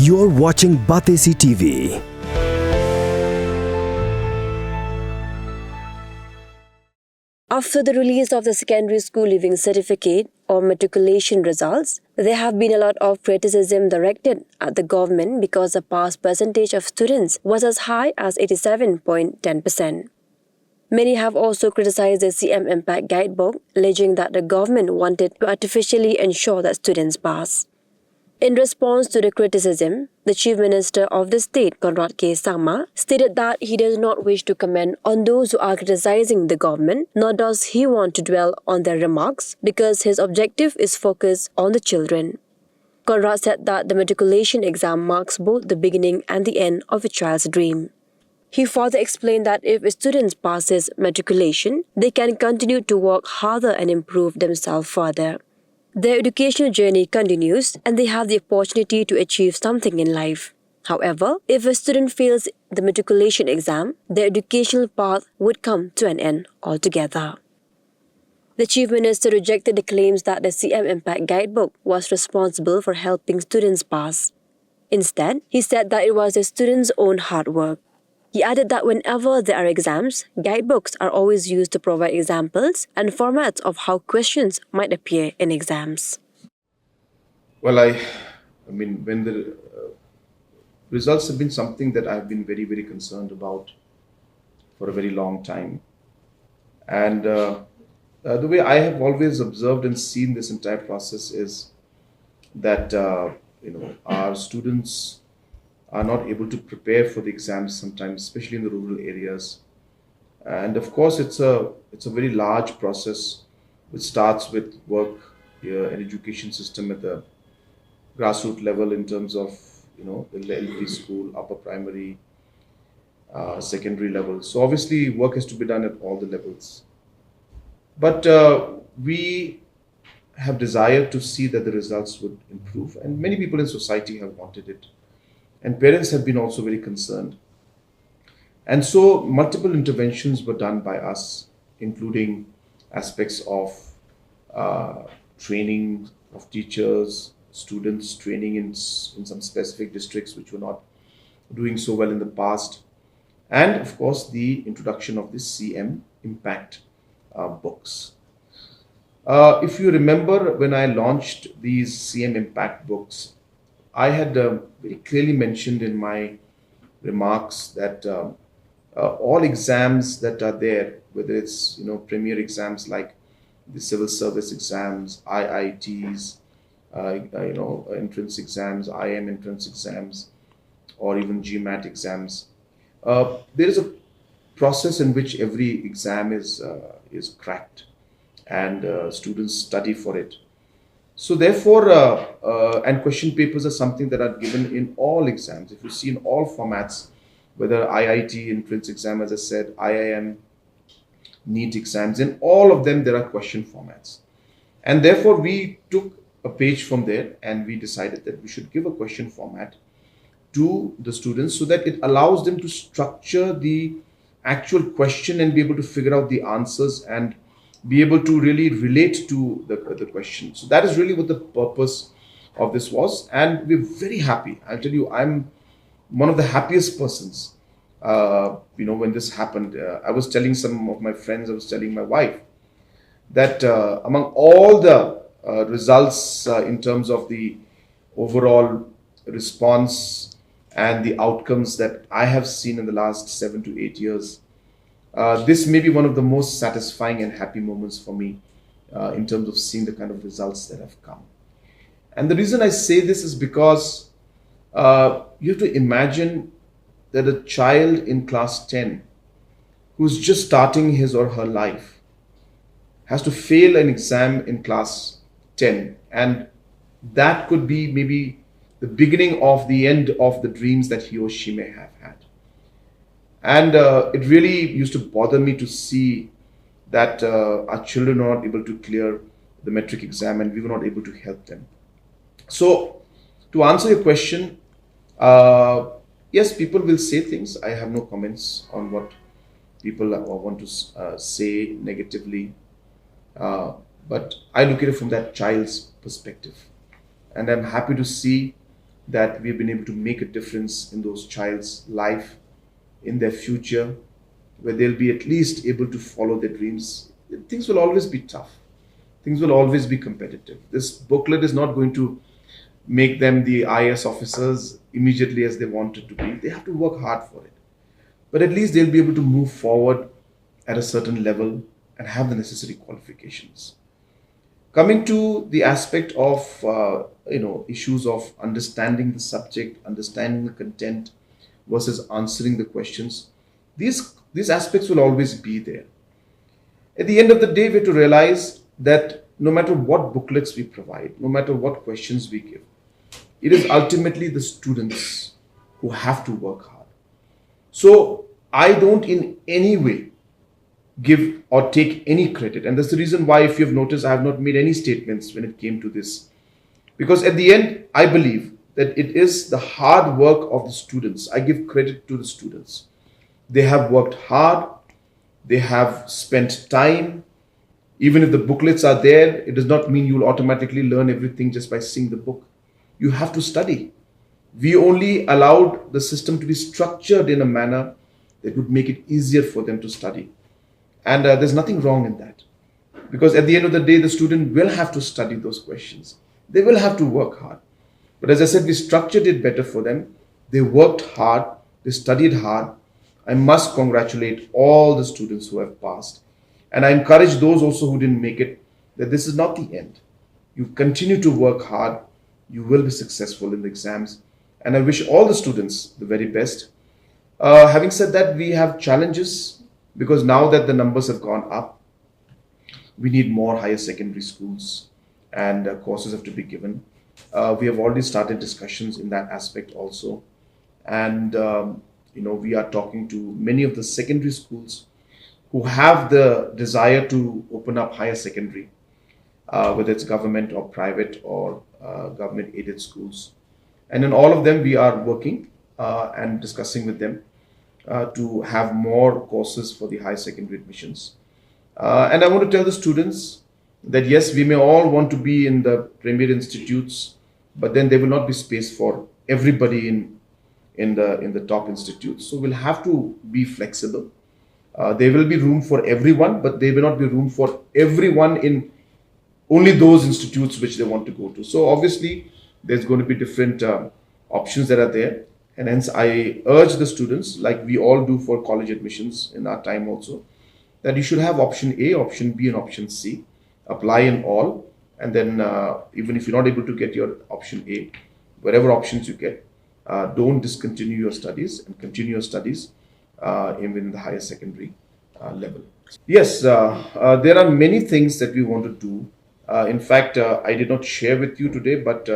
You're watching Batesi TV. After the release of the secondary school leaving certificate or matriculation results, there have been a lot of criticism directed at the government because the pass percentage of students was as high as 87.10%. Many have also criticized the CM Impact Guidebook, alleging that the government wanted to artificially ensure that students pass. In response to the criticism, the Chief Minister of the state, Conrad K. Sangma, stated that he does not wish to comment on those who are criticizing the government, nor does he want to dwell on their remarks because his objective is focused on the children. Conrad said that the matriculation exam marks both the beginning and the end of a child's dream. He further explained that if a student passes matriculation, they can continue to work harder and improve themselves further. Their educational journey continues and they have the opportunity to achieve something in life. However, if a student fails the matriculation exam, their educational path would come to an end altogether. The Chief Minister rejected the claims that the CM Impact Guidebook was responsible for helping students pass. Instead, he said that it was the students' own hard work. He added that whenever there are exams, guidebooks are always used to provide examples and formats of how questions might appear in exams. Well, I mean, when the results have been something that I've been very, very concerned about for a very long time. And the way I have always observed and seen this entire process is that, our students are not able to prepare for the exams sometimes, especially in the rural areas. And of course, it's a very large process which starts with work and education system at the grassroots level in terms of the elementary school, upper primary, secondary level. So obviously, work has to be done at all the levels. But we have desired to see that the results would improve, and many people in society have wanted it. And parents have been also very concerned. And so multiple interventions were done by us, including aspects of training of teachers, students, training in some specific districts which were not doing so well in the past. And of course, the introduction of the CM Impact books. If you remember, when I launched these CM Impact books, I had very clearly mentioned in my remarks that all exams that are there, whether it's premier exams like the civil service exams, IITs, entrance exams, IM entrance exams, or even GMAT exams, there is a process in which every exam is cracked, and students study for it. So therefore, and question papers are something that are given in all exams. If you see in all formats, whether IIT entrance exam, as I said, IIM, NEET exams, in all of them there are question formats. And therefore, we took a page from there and we decided that we should give a question format to the students so that it allows them to structure the actual question and be able to figure out the answers and be able to really relate to the question. So that is really what the purpose of this was. And we're very happy. I'll tell you, I'm one of the happiest persons, when this happened. I was telling some of my friends, I was telling my wife that among all the results in terms of the overall response and the outcomes that I have seen in the last 7 to 8 years, this may be one of the most satisfying and happy moments for me in terms of seeing the kind of results that have come. And the reason I say this is because you have to imagine that a child in class 10 who's just starting his or her life has to fail an exam in class 10, and that could be maybe the beginning of the end of the dreams that he or she may have had. And it really used to bother me to see that our children are not able to clear the metric exam and we were not able to help them. So to answer your question, yes, people will say things. I have no comments on what people want to say negatively. But I look at it from that child's perspective. And I'm happy to see that we've been able to make a difference in those child's life, in their future, where they'll be at least able to follow their dreams. Things will always be tough. Things will always be competitive. This booklet is not going to make them the IAS officers immediately as they wanted to be. They have to work hard for it. But at least they'll be able to move forward at a certain level and have the necessary qualifications. Coming to the aspect of issues of understanding the subject, understanding the content versus answering the questions, these aspects will always be there. At the end of the day, we have to realize that no matter what booklets we provide, no matter what questions we give, it is ultimately the students who have to work hard. So I don't in any way give or take any credit. And that's the reason why, if you've noticed, I have not made any statements when it came to this. Because at the end, I believe that it is the hard work of the students. I give credit to the students. They have worked hard. They have spent time. Even if the booklets are there, it does not mean you'll automatically learn everything just by seeing the book. You have to study. We only allowed the system to be structured in a manner that would make it easier for them to study. And there's nothing wrong in that. Because at the end of the day, the student will have to study those questions. They will have to work hard. But as I said, we structured it better for them. They worked hard. They studied hard. I must congratulate all the students who have passed. And I encourage those also who didn't make it, that this is not the end. You continue to work hard. You will be successful in the exams. And I wish all the students the very best. Having said that, we have challenges, because now that the numbers have gone up, we need more higher secondary schools, and courses have to be given. We have already started discussions in that aspect also. And, we are talking to many of the secondary schools who have the desire to open up higher secondary, whether it's government or private or government aided schools. And in all of them, we are working and discussing with them to have more courses for the high secondary admissions. And I want to tell the students that yes, we may all want to be in the premier institutes, but then there will not be space for everybody in the top institutes. So we'll have to be flexible. There will be room for everyone, but there will not be room for everyone in only those institutes which they want to go to. So obviously, there's going to be different options that are there. And hence, I urge the students, like we all do for college admissions in our time also, that you should have option A, option B, and option C. Apply in all. And then even if you're not able to get your option A, whatever options you get, don't discontinue your studies and continue your studies even in the higher secondary level. Yes, there are many things that we want to do. In fact, I did not share with you today, but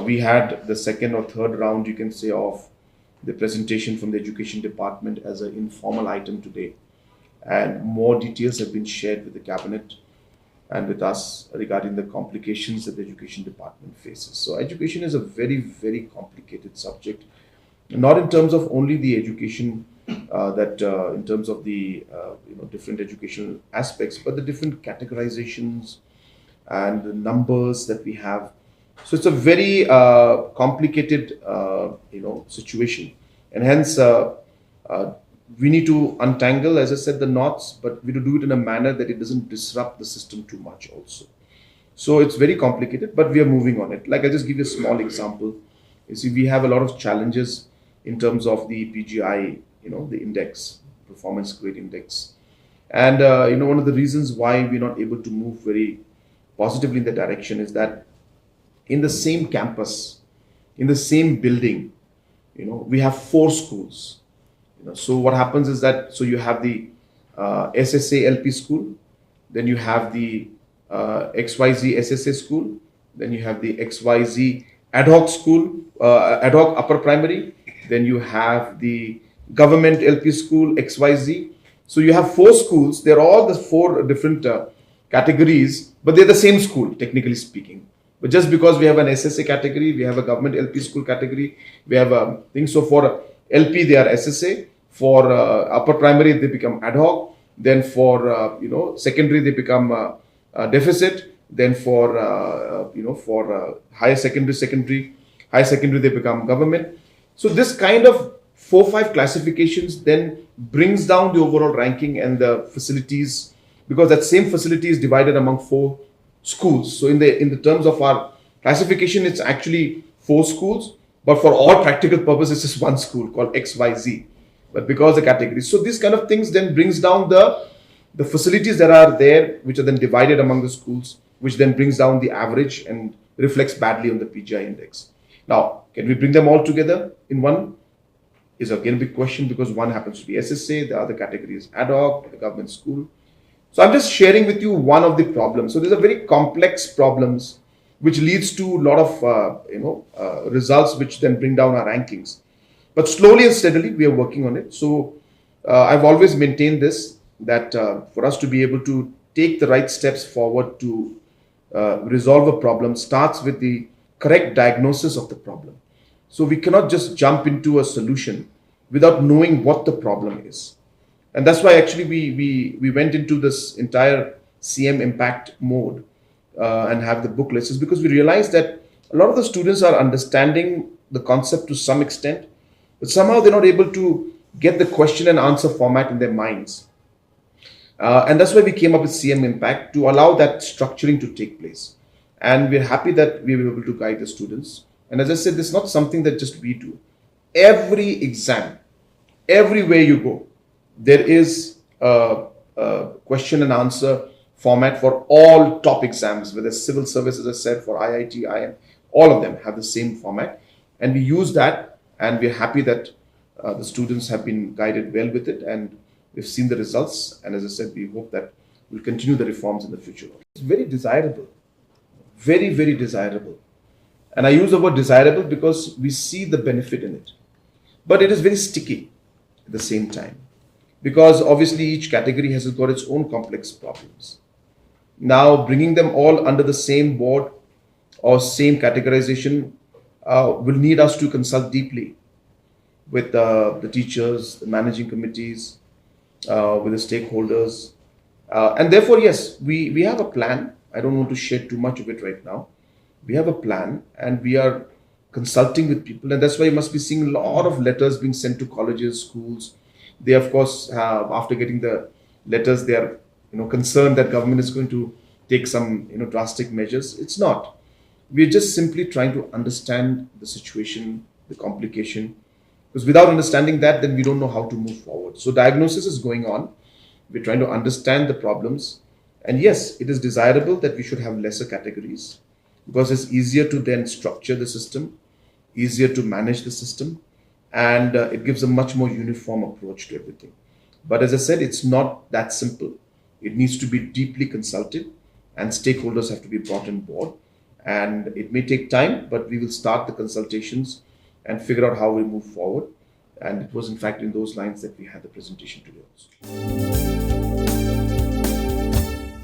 we had the second or third round, you can say, of the presentation from the Education Department as an informal item today. And more details have been shared with the Cabinet and with us regarding the complications that the Education Department faces. So education is a very, very complicated subject, not in terms of only the education in terms of the different educational aspects, but the different categorizations and the numbers that we have. So it's a very complicated situation, and hence we need to untangle, as I said, the knots, but we to do it in a manner that it doesn't disrupt the system too much also. So it's very complicated, but we are moving on it. Like, I'll just give you a small example. You see, we have a lot of challenges in terms of the PGI, the index, performance grade index. And, one of the reasons why we're not able to move very positively in that direction is that in the same campus, in the same building, we have 4 schools. So what happens is that, so you have the SSA LP school, then you have the XYZ SSA school, then you have the XYZ ad hoc school, ad hoc upper primary, then you have the government LP school XYZ. So you have 4 schools. They're all the 4 different categories, but they're the same school, technically speaking. But just because we have an SSA category, we have a government LP school category, we have a thing. So for LP, they are SSA. For upper primary, they become ad hoc. Then for secondary, they become deficit. Then for higher secondary, high secondary they become government. So this kind of 4-5 classifications then brings down the overall ranking and the facilities, because that same facility is divided among 4 schools. So in the terms of our classification, it's actually 4 schools, but for all practical purposes, it's just one school called XYZ. But because the categories, so these kind of things then brings down the facilities that are there, which are then divided among the schools, which then brings down the average and reflects badly on the PGI index. Now, can we bring them all together in one? Is again a big question, because one happens to be SSA, the other category is ad hoc, the government school. So I'm just sharing with you one of the problems. So these are very complex problems, which leads to a lot of results, which then bring down our rankings. But slowly and steadily, we are working on it. So I've always maintained this, that for us to be able to take the right steps forward to resolve a problem starts with the correct diagnosis of the problem. So we cannot just jump into a solution without knowing what the problem is. And that's why actually we went into this entire CM impact mode and have the booklets, is because we realized that a lot of the students are understanding the concept to some extent, but somehow they're not able to get the question and answer format in their minds. And that's why we came up with CM Impact, to allow that structuring to take place. And we're happy that we were able to guide the students. And as I said, this is not something that just we do. Every exam, everywhere you go, there is a question and answer format for all top exams, whether civil service, as I said, for IIT, IIM, all of them have the same format. And we use that, and we're happy that the students have been guided well with it, and we've seen the results. And as I said, we hope that we'll continue the reforms in the future. It's very desirable, very, very desirable. And I use the word desirable because we see the benefit in it. But it is very sticky at the same time, because obviously each category has got its own complex problems. Now, bringing them all under the same board or same categorization will need us to consult deeply with the teachers, the managing committees, with the stakeholders. And therefore, yes, we have a plan. I don't want to share too much of it right now. We have a plan, and we are consulting with people. And that's why you must be seeing a lot of letters being sent to colleges, schools. They, of course, after getting the letters, they are concerned that government is going to take some drastic measures. It's not. We're just simply trying to understand the situation, the complication, because without understanding that, then we don't know how to move forward. So diagnosis is going on. We're trying to understand the problems. And yes, it is desirable that we should have lesser categories, because it's easier to then structure the system, easier to manage the system, and it gives a much more uniform approach to everything. But as I said, it's not that simple. It needs to be deeply consulted, and stakeholders have to be brought on board. And it may take time, but we will start the consultations and figure out how we move forward. And it was in fact in those lines that we had the presentation today also.